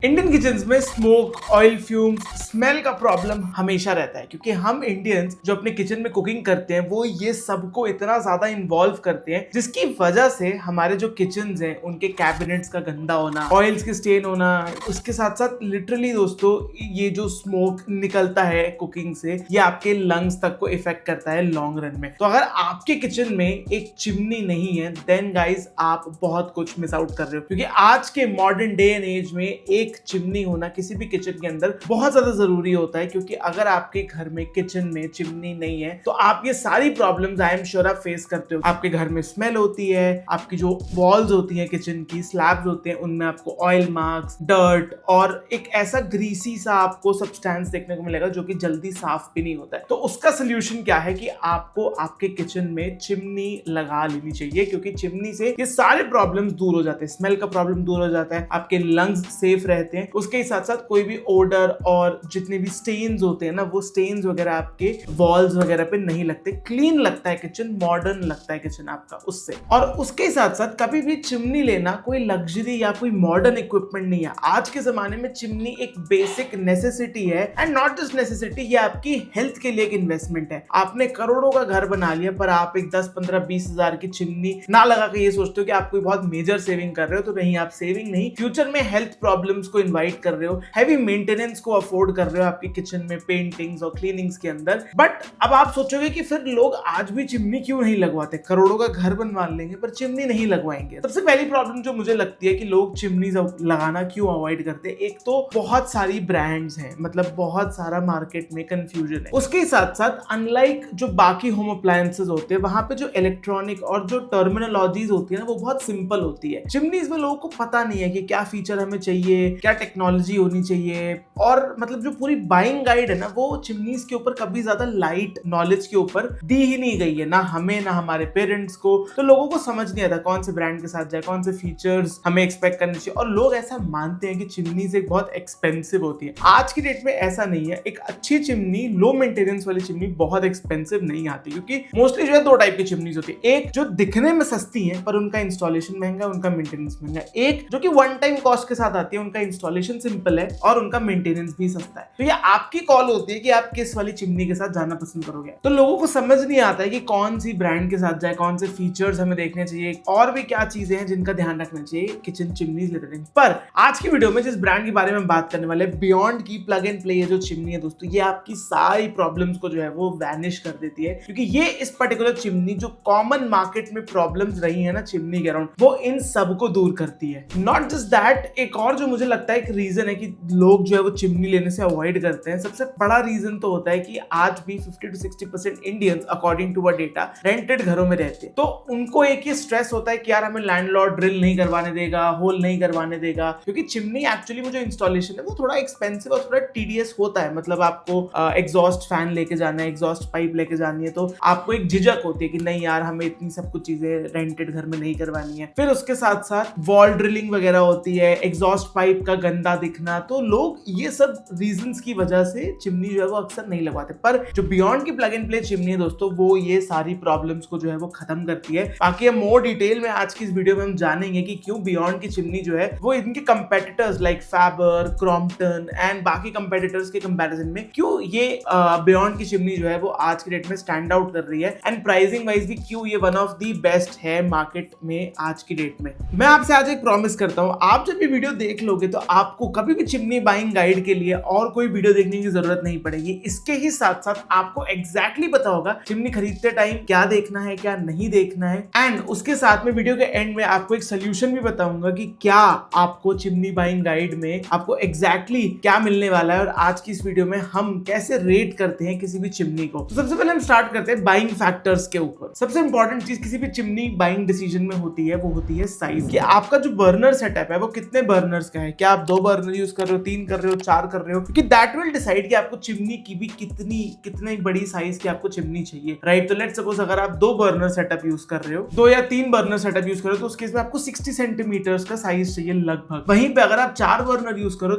Indian kitchens में smoke, oil fumes, smell का problem हमेशा रहता है क्योंकि हम इंडियंस जो अपने किचन में कुकिंग करते हैं वो ये सबको इतना ज्यादा इन्वॉल्व करते हैं जिसकी वजह से हमारे जो किचन्स हैं उनके कैबिनेट्स का गंदा होना, ऑयल्स के स्टेन होना, उसके साथ साथ लिटरली दोस्तों ये जो स्मोक निकलता है कुकिंग से ये आपके लंग्स तक को इफेक्ट करता है लॉन्ग रन में। तो अगर आपके किचन में एक चिमनी नहीं है देन गाइज आप बहुत कुछ मिस आउट कर रहे हो क्योंकि आज के मॉडर्न डे एंड एज में एक चिमनी होना किसी भी किचन के अंदर बहुत ज्यादा जरूरी होता है क्योंकि अगर आपके घर में किचन में चिमनी नहीं है तो आप ये सारी प्रॉब्लम्स आई एम श्योर आप फेस करते हो। आपके घर में स्मेल होती है, आपकी जो वॉल्स होती है किचन की स्लैब्स होते हैं उनमें आपको ऑयल मार्क्स, डर्ट और एक ऐसा ग्रीसी सा आपको सब्सटेंस देखने को मिलेगा जो कि जल्दी साफ भी नहीं होता है। तो उसका सोल्यूशन क्या है कि आपको आपके किचन में चिमनी लगा लेनी चाहिए क्योंकि चिमनी से ये सारे प्रॉब्लम्स दूर हो जाते हैं। स्मेल का प्रॉब्लम दूर हो जाता है, आपके लंग्स सेफ रहते हैं, उसके साथ साथ कोई भी ओडर और जितने भी स्टेन्स होते हैं ना वो स्टेन्स वगैरह आपके वॉल्स वगैरह पे नहीं लगते, क्लीन लगता है किचन, मॉडर्न लगता है किचन आपका उससे। और उसके साथ साथ कभी भी चिमनी लेना कोई लग्जरी या कोई मॉडर्न इक्विपमेंट नहीं है। आज के जमाने में चिमनी एक बेसिक नेसेसिटी है एंड नॉट जस्ट नेसेसिटी, ये आपकी हेल्थ के लिए एक इन्वेस्टमेंट है। आपने करोड़ों का घर बना लिया पर आप एक 10, 15, 20 हजार की चिमनी ना लगा के ये सोचते हो कि आप कोई बहुत मेजर सेविंग कर रहे हो। तो नहीं, आप सेविंग नहीं, फ्यूचर में हेल्थ प्रॉब्लम्स को इनवाइट कर रहे हो, हैवी मेंटेनेंस को अफोर्ड कर रहे हो आपकी किचन में पेंटिंग्स और क्लीनिंग्स के अंदर। बट अब आप सोचोगे कि फिर लोग आज भी चिमनी क्यों नहीं लगवाते, करोड़ों का घर बनवा लेंगे पर चिमनी नहीं लगवाएंगे। सबसे पहली प्रॉब्लम जो मुझे लगती है कि लोग चिमनी लगाना क्यों अवॉइड करते हैं, एक तो बहुत सारी ब्रांड्स हैं, मतलब बहुत सारा मार्केट में कंफ्यूजन है। उसके साथ साथ अनलाइक जो बाकी होम अप्लायंसेस होते हैं वहां पे जो इलेक्ट्रॉनिक और जो टर्मिनोलॉजीज होती है ना वो बहुत सिंपल होती है। चिमनीज में लोगों को पता नहीं है कि क्या फीचर हमें चाहिए, क्या टेक्नोलॉजी होनी चाहिए, और मतलब जो पूरी बाइंग गाइड है ना वो चिमनीज के ऊपर कभी ज्यादा लाइट नॉलेज के ऊपर दी ही नहीं गई है, ना हमें ना हमारे पेरेंट्स को। तो लोगों को समझ नहीं आता कौन से ब्रांड के साथ जाए, कौन से फीचर्स हमें एक्सपेक्ट करने चाहिए, और लोग ऐसा मानते हैं कि चिमनीज एक बहुत एक्सपेंसिव होती है। आज की डेट में ऐसा नहीं है। एक अच्छी चिमनी, लो मेंटेनेंस वाली चिमनी बहुत एक्सपेंसिव नहीं आती क्योंकि मोस्टली जो है दो टाइप की चिमनीज होती है। एक जो दिखने में सस्ती है पर उनका इंस्टॉलेशन महंगा, उनका मेंटेनेंस महंगा। एक जो कि वन टाइम कॉस्ट के साथ आती है, उनका इंस्टॉलेशन सिंपल है और उनका मेंटेनेंस भी सस्ता है। तो ये आपकी कॉल होती है कि आप किस वाली चिमनी के साथ जाना पसंद करोगे। तो लोगों को समझ नहीं आता है कि कौन सी ब्रांड के साथ जाए, कौन से फीचर्स हमें देखने चाहिए और भी क्या चीजें हैं जिनका ध्यान रखना चाहिए किचन चिमनीज लेते टाइम। पर आज की वीडियो में जिस ब्रांड के बारे में बात करने वाले बियॉन्ड की प्लग एंड प्ले जो चिमनी है दोस्तों, ये आपकी सारी प्रॉब्लम्स को जो है वो वैनिश कर देती है क्योंकि ये इस पर्टिकुलर चिमनी जो कॉमन मार्केट में प्रॉब्लम्स रही है ना चिमनी के अराउंड, वो इन सब को दूर करती है। नॉट जस्ट दैट, एक और जो मुझे लगता है एक रीजन है कि लोग जो है वो चिमनी लेने से अवॉइड करते हैं, सबसे बड़ा रीजन तो होता है कि आज भी 50 to 60% Indians according to data rented घरों में रहते हैं। तो उनको एक ये स्ट्रेस होता है कि यार हमें लैंडलॉर्ड ड्रिल नहीं करवाने देगा, होल नहीं करवाने देगा, क्योंकि चिमनी एक्चुअली में जो इंस्टॉलेशन है वो थोड़ा एक्सपेंसिव और थोड़ा टीडीएस होता है। मतलब आपको एग्जॉस्ट फैन लेके जाना है, एग्जॉस्ट पाइप लेके जानी है, तो आपको एक झिझक होती है कि नहीं यार हमें इतनी सब कुछ चीजें रेंटेड घर में नहीं करवानी है। फिर उसके साथ साथ वॉल ड्रिलिंग वगैरह होती है, एग्जॉस्ट पाइप का गंदा दिखना, तो लोग ये सब रीजंस की वजह से चिमनी जो है वो अक्सर नहीं लगवाते। पर जो बियॉन्ड की प्लग एंड प्ले चिमनी है दोस्तों, वो ये सारी प्रॉब्लम्स को जो है वो खत्म करती है। बाकी हम मोर डिटेल में आज की इस वीडियो में हम जानेंगे कि क्यों बियॉन्ड की चिमनी जो है वो इनके competitors like fibre, Crompton and बाकी कंपेटिटर्स के कंपैरिजन में क्यों ये बियॉन्ड की चिमनी जो है वो आज की डेट में स्टैंड आउट कर रही है, एंड प्राइसिंग वाइज भी क्यों ये वन ऑफ द बेस्ट है मार्केट में आज की डेट में। मैं आपसे आज एक प्रॉमिस करता हूं, आप जब ये वीडियो देख लोगे तो आपको कभी भी चिमनी बाइंग गाइड के लिए और कोई वीडियो देखने की जरूरत नहीं पड़ेगी। इसके ही साथ साथ आपको एग्जैक्टली पता होगा चिमनी खरीदते टाइम क्या देखना है, क्या नहीं देखना है, एंड उसके साथ में वीडियो के एंड में आपको एक सोल्यूशन भी बताऊंगा कि क्या आपको चिमनी बाइंग गाइड में आपको एग्जैक्टली क्या मिलने वाला है, और आज की इस वीडियो में हम कैसे रेट करते हैं किसी भी चिमनी को। तो सबसे पहले हम स्टार्ट करते हैं बाइंग फैक्टर्स के ऊपर। सबसे इंपॉर्टेंट चीज किसी भी चिमनी बाइंग डिसीजन में होती है वो होती है साइज, कि आपका जो बर्नर सेटअप है वो कितने बर्नर्स का है, क्या आप 2 बर्नर यूज कर रहे हो, 3 कर रहे हो, 4 कर रहे हो, क्योंकि दैट विल डिसाइड कि आपको चिमनी की भी कितनी बड़ी साइज की आपको चिमनी चाहिए, राइट। तो लेट्स सपोज अगर आप 2 बर्नर सेटअप यूज कर रहे हो, 2 या 3 बर्नर सेटअप यूज कर रहे हो, तो उस केस में आपको 60 सेंटीमीटर्स का साइज चाहिए लगभग। वहीं पे अगर आप 4 बर्नर यूज करो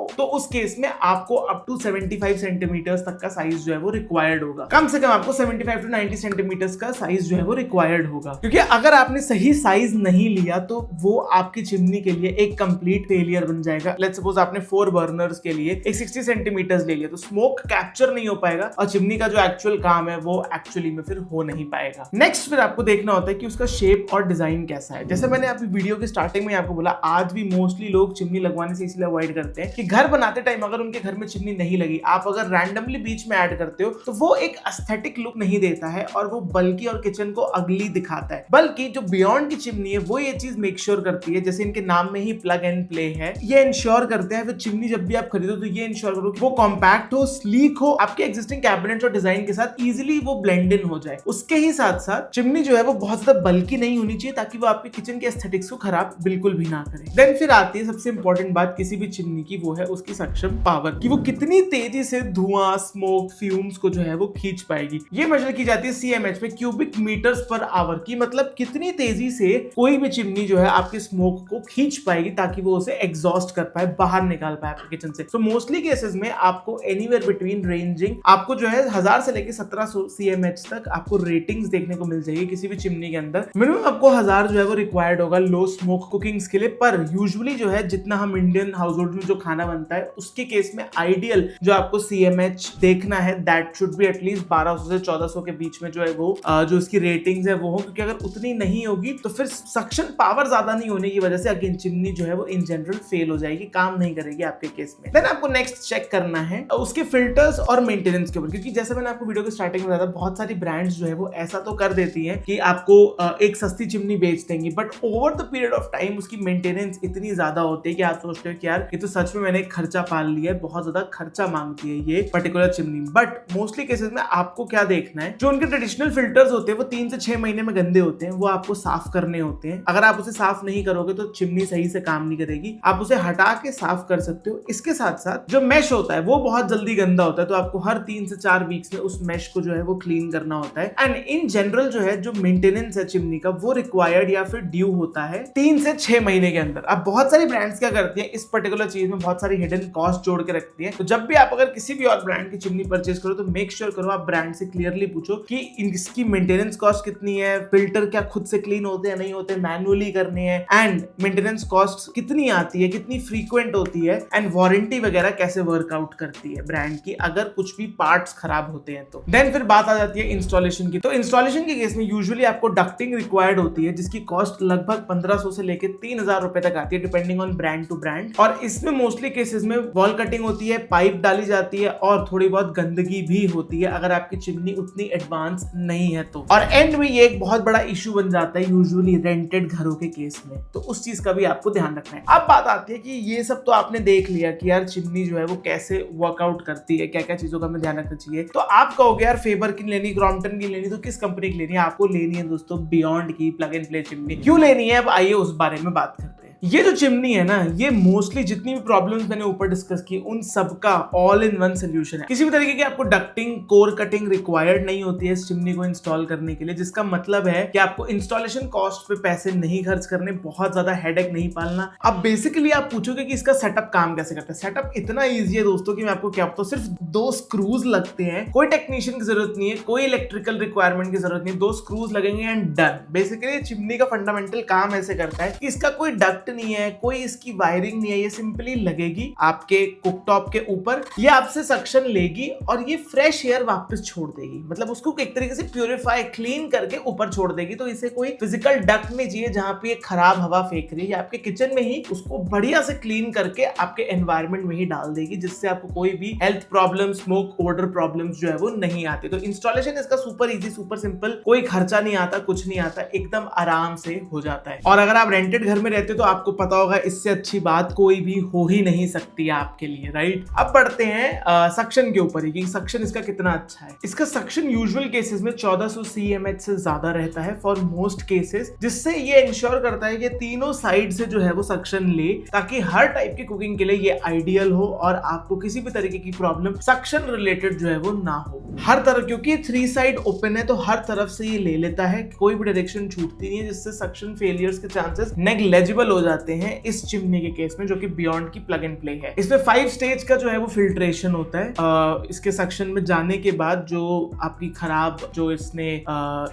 तो उस केस में आपको अप टू 75 सेंटीमीटर्स तक का साइज जो है वो रिक्वायर्ड होगा। कम से कम आपको 75 to 90 सेंटीमीटर्स का साइज जो है वो रिक्वायर्ड होगा, क्योंकि अगर आपने सही साइज नहीं लिया तो वो आपकी चिमनी के लिए एक कंप्लीट फेलियर बन जाएगा। लेट्स सपोज आपने 4 बर्नर्स के लिए एक 60 सेंटीमीटर्स ले लिया, तो स्मोक कैप्चर नहीं हो पाएगा और चिमनी का जो एक्चुअल काम है वो एक्चुअली में फिर हो नहीं पाएगा। नेक्स्ट फिर आपको देखना होता है कि उसका शेप और डिजाइन कैसा है। जैसे मैंने अभी वीडियो के स्टार्टिंग में आपको बोला, आज भी मोस्टली लोग चिमनी लगवाने से इसलिए अवॉइड करते हैं कि घर बनाते टाइम अगर उनके घर में चिमनी नहीं लगी, आप अगर रैंडमली बीच में ऐड करते हो तो वो एक एस्थेटिक लुक नहीं देता है और वो बल्कि और किचन को अगली दिखाता है। बल्कि जो बियॉन्ड की चिमनी है वो ये चीज मेक श्योर करती है, जैसे इनके नाम में ही प्लग एंड प्ले है, ये इंश्योर करते हैं फिर चिमनी जब भी आप खरीदो तो ये इंश्योर करो कि वो कॉम्पैक्ट हो, स्लीक हो, आपके एग्जिस्टिंग कैबिनेट और डिजाइन के साथ इजीली वो ब्लेंड इन हो जाए। उसके ही साथ साथ चिमनी जो है वो बहुत ज्यादा बल्कि नहीं होनी चाहिए ताकि वो आपके किचन के एस्थेटिक्स को खराब बिल्कुल भी ना करे। देन फिर आती है सबसे इंपॉर्टेंट बात किसी भी चिमनी की, वो है उसकी सक्शन पावर, कि वो कितनी तेजी से धुआं, स्मोक, फ्यूम्स को जो है वो खींच पाएगी। ये मेजर की जाती है सीएमएच में, क्यूबिक मीटर्स पर आवर की, मतलब कितनी तेजी से कोई भी चिमनी जो है आपके स्मोक को खींच पाएगी ताकि वो उसे एग्जॉस्ट कर पाए, बाहर निकाल पाए आपके किचन से। तो मोस्टली केसेस में आपको एनीवेयर बिटवीन रेंजिंग आपको जो है 1000 से लेके 1700 सीएमएच तक आपको रेटिंग्स देखने को मिल जाएगी किसी भी चिमनी के अंदर। मिनिमम आपको 1000 जो है वो रिक्वायर्ड होगा लो स्मोक कुकिंग्स के लिए, पर यूजुअली जो है जितना हम इंडियन हाउस होल्ड में जो खाना बनता है उसके केस में आइडियल जो आपको सीएमएच देखना है दैट शुड बी एटलीस्ट 1200 से 1400 के बीच में जो है वो जो इसकी रेटिंग्स है वो हो, क्योंकि अगर उतनी नहीं होगी तो फिर सक्शन पावर ज्यादा नहीं होने की वजह से अगेन चिमनी जो है वो इन जनरल फेल हो जाएगी, काम नहीं करेगी आपके केस में। देन आपको नेक्स्ट चेक करना है उसके फिल्टर्स और मेंटेनेंस के ऊपर, क्योंकि जैसे मैंने आपको वीडियो के स्टार्टिंग में बताया बहुत सारी ब्रांड्स जो है वो ऐसा तो कर देती है कि आपको एक सस्ती चिमनी बेच देंगी, but over the period of time उसकी मेंटेनेंस इतनी ज्यादा होती है कि आप सोचते हो कि यार ये तो सच में मैंने एक खर्चा पाल लिया है, बहुत ज्यादा खर्चा मांगती है ये particular chimney. But mostly cases में आपको क्या देखना है, जो उनके ट्रेडिशनल फिल्टर्स होते हैं वो 3 से 6 महीने में गंदे होते हैं, वो आपको साफ करने होते हैं। अगर आप उसे साफ नहीं करोगे तो चिमनी सही से काम नहीं करेगी, आप उसे हटा के साफ कर सकते हो। इसके साथ साथ जो मेश होता है वो बहुत जल्दी गंदा होता है, तो आपको हर 3 से 4 वीक्स में उस मेश को जो है वो क्लीन करना होता है। एंड इन जनरल जो है जो मेंटेनेंस है चिमनी का वो रिक्वायर्ड या फिर ड्यू होता है 3 से 6 महीने के अंदर। अब बहुत सारी ब्रांड्स क्या करती है, इस पर्टिकुलर चीज में बहुत सारी हिडन कॉस्ट जोड़ के रखती है। तो जब भी आप अगर किसी भी और ब्रांड की चिमनी परचेज करो तो मेक श्योर करो आप ब्रांड से क्लियरली पूछो कि इसकी मेंटेनेंस कॉस्ट कितनी है, फिल्टर क्या खुद से क्लीन होते हैं नहीं होते, मैनुअली करने हैं, एंड मेंटेनेंस कॉस्ट कितनी आती है, कितनी फ्रीक्वेंट होती है, एंड वारंटी वगैरह कैसे वर्कआउट करती है ब्रांड की अगर कुछ भी पार्ट्स खराब होते हैं तो। देन फिर बात आ जाती है इंस्टॉलेशन की। तो इंस्टॉलेशन के केस में यूजुअली आपको डक्टिंग रिक्वायर्ड होती है जिसकी कॉस्ट लगभग 1500 से लेकर 3000 रुपए तक आती है depending on brand to brand. और इसमें मोस्टली केसेस में वॉल कटिंग होती है, पाइप डाली जाती है और थोड़ी बहुत गंदगी भी होती है अगर आपकी चिमनी उतनी एडवांस नहीं है तो। और एंड में ये एक बहुत बड़ा इशू बन जाता है यूजुअली रेंटेड घरों के केस में, तो उस चीज का भी आपको ध्यान रखना है। अब बात आती है कि ये सब तो आपने देख लिया कि यार चिमनी जो है वो कैसे वर्कआउट करती है, क्या क्या चीजों का हमें ध्यान रखना चाहिए। तो आप कहोगे यार फेबर की लेनी, क्रॉम्पटन की लेनी, तो किस कंपनी की लेनी है? आपको लेनी है दोस्तों बियॉन्ड की प्लग एंड प्ले चिमनी। क्यों लेनी है, अब आइए उस बारे में बात करते हैं। ये जो चिमनी है ना, ये मोस्टली जितनी भी प्रॉब्लम्स मैंने ऊपर डिस्कस की उन सबका ऑल इन वन सोल्यूशन है। किसी भी तरीके की आपको डक्टिंग, कोर कटिंग रिक्वायर्ड नहीं होती है इस चिमनी को इंस्टॉल करने के लिए, जिसका मतलब है कि आपको इंस्टॉलेशन कॉस्ट पे पैसे नहीं खर्च करने, बहुत ज्यादा हेडेक नहीं पालना। अब बेसिकली आप पूछोगे कि इसका सेटअप काम कैसे करता है। सेटअप इतना ईजी है दोस्तों कि मैं आपको क्या बताऊं, सिर्फ 2 स्क्रूज लगते हैं, कोई टेक्नीशियन की जरूरत नहीं है, कोई इलेक्ट्रिकल रिक्वायरमेंट की जरूरत नहीं, 2 स्क्रूज लगेंगे एंड डन। बेसिकली चिमनी का फंडामेंटल काम ऐसे करता है कि इसका कोई डक्ट नहीं है, कोई इसकी वायरिंग नहीं है, ये सिंपली लगेगी आपके कुकटॉप के ऊपर, ये आपसे सक्शन लेगी और ये फ्रेश एयर वापस छोड़ देगी, मतलब उसको एक तरीके से प्यूरिफाई, क्लीन करके ऊपर छोड़ देगी। तो इसे कोई फिजिकल डक्ट नहीं चाहिए जहां पे खराब हवा फेंक रही है, आपके किचन में ही उसको बढ़िया से क्लीन करके आपके एनवायरमेंट में ही डाल देगी, जिससे आपको कोई भी health problem, smoke, odour problems जो है वो नहीं आती। तो इंस्टॉलेशन इसका सुपर इजी, सुपर सिंपल, कोई खर्चा नहीं आता, कुछ नहीं आता, एकदम आराम से हो जाता है। और अगर आप रेंटेड घर में रहते हो तो आपको पता होगा इससे अच्छी बात कोई भी हो ही नहीं सकती है आपके लिए, राइट। अब बढ़ते हैं सक्शन के ऊपर ही कि सक्शन इसका कितना अच्छा है। इसका सक्शन यूजुअल केसेस में 1400 सीएमएच से ज्यादा रहता है फॉर मोस्ट केसेस, जिससे ये इंश्योर करता है कि तीनों साइड से जो है वो सक्शन ले, ताकि हर टाइप की कुकिंग के लिए ये आइडियल हो और आपको किसी भी तरीके की प्रॉब्लम सक्शन रिलेटेड जो है वो ना हो हर तरफ, क्योंकि 3 साइड ओपन है तो हर तरफ से ये ले लेता है, कोई भी डायरेक्शन छूटती नहीं है, जिससे सक्शन फेलियर्स के चांसेस नेग्लेजिबल हो जाते हैं इस चिमनी के केस में, जो कि बियॉन्ड की प्लग एंड प्ले है। इसमें 5 स्टेज का जो है वो फिल्ट्रेशन होता है। इसके सेक्शन में जाने के बाद जो आपकी खराब जो इसने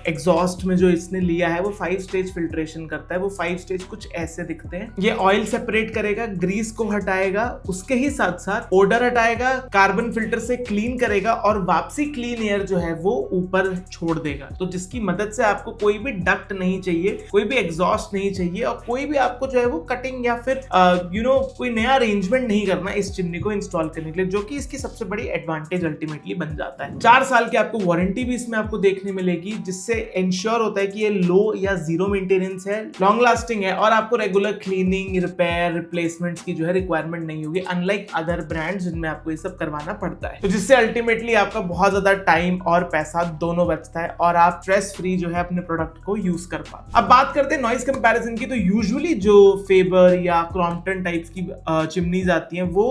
एग्जॉस्ट में जो इसने लिया है वो 5 स्टेज फिल्ट्रेशन करता है। वो 5 स्टेज कुछ ऐसे दिखते हैं। ये ऑयल सेपरेट करेगा, ग्रीस को हटाएगा, उसके ही साथ साथ ओडर हटाएगा, कार्बन फिल्टर से क्लीन करेगा और वापसी क्लीन एयर जो है वो ऊपर छोड़ देगा। तो जिसकी मदद से आपको कोई भी डक्ट नहीं चाहिए, कोई भी एग्जॉस्ट नहीं चाहिए और कोई भी आपको जो है वो कटिंग या फिर कोई नया अरेंजमेंट नहीं करना इस चिमनी को इंस्टॉल करने के लिए, जो कि इसकी सबसे बड़ी एडवांटेज अल्टीमेटली बन जाता है। 4 साल की आपको वारंटी भी इसमें आपको देखने मिलेगी, जिससे इंश्योर होता है कि ये लो या जीरो मेंटेनेंस है, लॉन्ग लास्टिंग है और आपको रेगुलर क्लीनिंग, रिपेयर, रिप्लेसमेंट्स की जो है रिक्वायरमेंट नहीं होगी, अनलाइक अदर ब्रांड्स जिनमें आपको ये सब करवाना पड़ता है। तो जिससे अल्टीमेटली आपका बहुत ज्यादा टाइम और पैसा दोनों बचता है और आप स्ट्रेस फ्री जो है अपने प्रोडक्ट को यूज कर पाते। अब बात करते हैं नॉइज कंपैरिजन की। तो यूजुअली जो फेबर या क्रॉम्पटन टाइप्स की चिमनीज आती हैं वो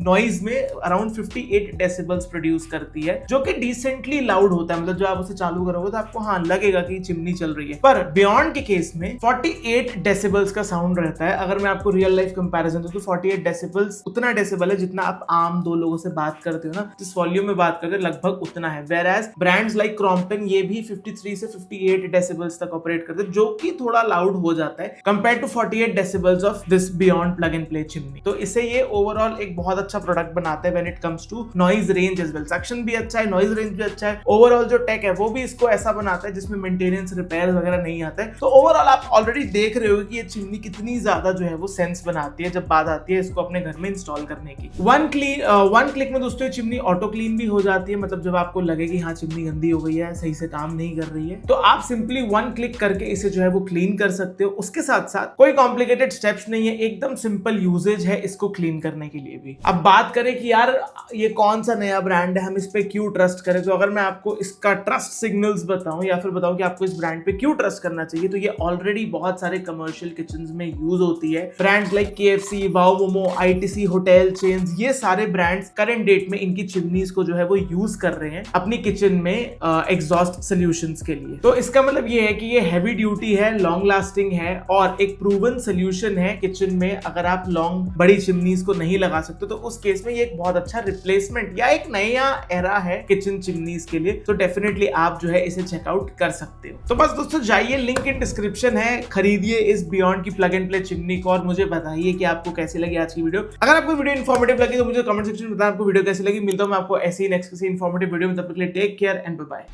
नॉइज में अराउंड 58 डेसिबल्स प्रोड्यूस करती है, जो कि डिसेंटली लाउड होता है। मतलब जब आप उसे चालू करोगे तो आपको लगेगा कि चिमनी चल रही है। पर बियॉन्ड के केस में 48 डेसिबल्स का साउंड रहता है। अगर मैं आपको रियल लाइफ कंपैरिजन दूं तो 48 डेसिबल्स उतना डेसिबल है जितना आप आम 2 लोगों से बात करते हो ना, जिस वॉल्यूम में बात करते हो लगभग उतना है। वेयरएज ब्रांड्स लाइक क्रॉम्पटन ये भी 53 से 58 डेसिबल्स तक ऑपरेट करते हैं, जो कि थोड़ा लाउड हो जाता है compare to 48 decibels of this beyond plug and play chimney. तो इसे ये ओवरऑल एक बहुत अच्छा प्रोडक्ट बनाता है when it comes to noise range as well. Suction भी अच्छा है, नॉइज रेंज भी अच्छा है। ओवरऑल जो टेक है वो भी इसको ऐसा बनाता है जिसमें मेंटेनेंस, रिपेयर वगैरह नहीं आता है। तो ओवरऑल आप ऑलरेडी देख रहे हो कि ये चिमनी कितनी ज्यादा जो है वो सेंस बनाती है जब बात आती है इसको अपने घर में इंस्टॉल करने की। वन क्लिक में दोस्तों ये चिमनी ऑटो क्लीन भी हो जाती है। मतलब जब आपको लगे कि हाँ चिमनी गंदी हो गई है, सही से काम नहीं कर रही है, तो आप सिंपली 1 क्लिक करके इसे जो है वो क्लीन कर सकते हो। उसके साथ साथ कोई कॉम्प्लिकेटेड स्टेप्स नहीं है, एकदम सिंपल यूजेज है इसको क्लीन करने के लिए भी। अब बात करें कि यार ये कौन सा नया ब्रांड है, हम इस पे क्यों ट्रस्ट करें, तो अगर मैं आपको इसका ट्रस्ट सिग्नल्स बताऊं या फिर बताऊं कि आपको इस ब्रांड पे क्यों ट्रस्ट करना चाहिए, तो ये ऑलरेडी बहुत सारे कमर्शियल किचन्स में यूज होती है। Brands like KFC, wow momo, ITC hotel chains, ये सारे ब्रांड्स करंट डेट में इनकी चिमनीज को जो है वो यूज कर रहे हैं अपनी किचन में एग्जॉस्ट सॉल्यूशंस के लिए। तो इसका मतलब ये है कि ये हैवी ड्यूटी है, लॉन्ग लास्टिंग है और एक प्रूवन सोल्यूशन है किचन में। अगर आप लॉन्ग बड़ी चिमनीज को नहीं लगा सकते तो उस केस में ये एक बहुत अच्छा रिप्लेसमेंट या एक नया एरा है किचन चिमनीज के लिए। तो डेफिनेटली आप जो है इसे चेकआउट कर सकते हो। तो बस दोस्तों जाइए, लिंक इन डिस्क्रिप्शन है, खरीदिए इस बियॉन्ड की प्लग एंड प्ले चिमनी को और मुझे बताइए कि आपको कैसी लगी आज की वीडियो। अगर आपको वीडियो इन्फॉर्मेटिव लगी तो मुझे कमेंट सेक्शन में बताएं आपको वीडियो कैसी लगी। मिलता हूं मैं आपको ऐसी नेक्स्ट किसी इन्फॉर्मेटिव वीडियो में, तब तक के लिए take care and bye bye.